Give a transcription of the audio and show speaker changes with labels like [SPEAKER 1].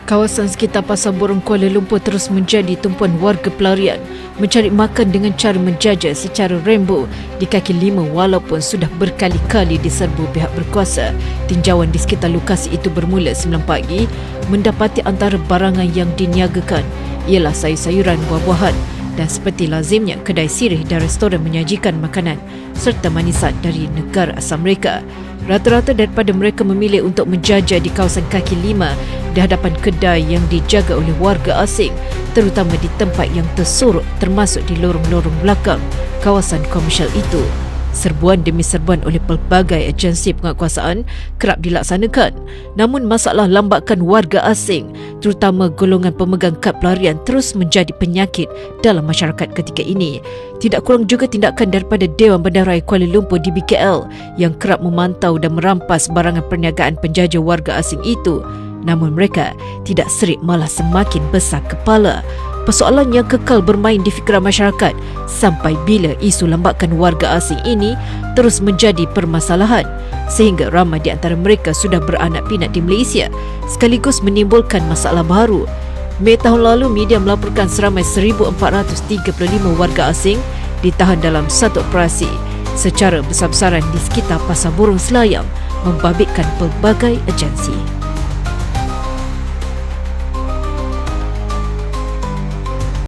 [SPEAKER 1] Kawasan sekitar Pasar Borong Kuala Lumpur terus menjadi tumpuan warga pelarian mencari makan dengan cara menjajah secara rembo di kaki lima walaupun sudah berkali-kali diserbu pihak berkuasa. Tinjauan di sekitar lokasi itu bermula 9 pagi mendapati antara barangan yang diniagakan ialah sayur-sayuran, buah-buahan dan seperti lazimnya kedai sirih dan restoran menyajikan makanan serta manisan dari negara asal mereka. Rata-rata daripada mereka memilih untuk menjajah di kawasan kaki lima di hadapan kedai yang dijaga oleh warga asing, terutama di tempat yang tersorok termasuk di lorong-lorong belakang kawasan komersial itu. Serbuan demi serbuan oleh pelbagai agensi penguatkuasaan kerap dilaksanakan. Namun masalah lambakan warga asing, terutama golongan pemegang kad pelarian, terus menjadi penyakit dalam masyarakat ketika ini. Tidak kurang juga tindakan daripada Dewan Bandaraya Kuala Lumpur DBKL yang kerap memantau dan merampas barangan perniagaan penjajah warga asing itu. Namun mereka tidak serik, malah semakin besar kepala. Persoalan yang kekal bermain di fikiran masyarakat sampai bila isu lambakan warga asing ini terus menjadi permasalahan sehingga ramai di antara mereka sudah beranak pinak di Malaysia sekaligus menimbulkan masalah baru. Mei tahun lalu, media melaporkan seramai 1,435 warga asing ditahan dalam satu operasi secara besar-besaran di sekitar Pasar Borong Selayang membabitkan pelbagai agensi.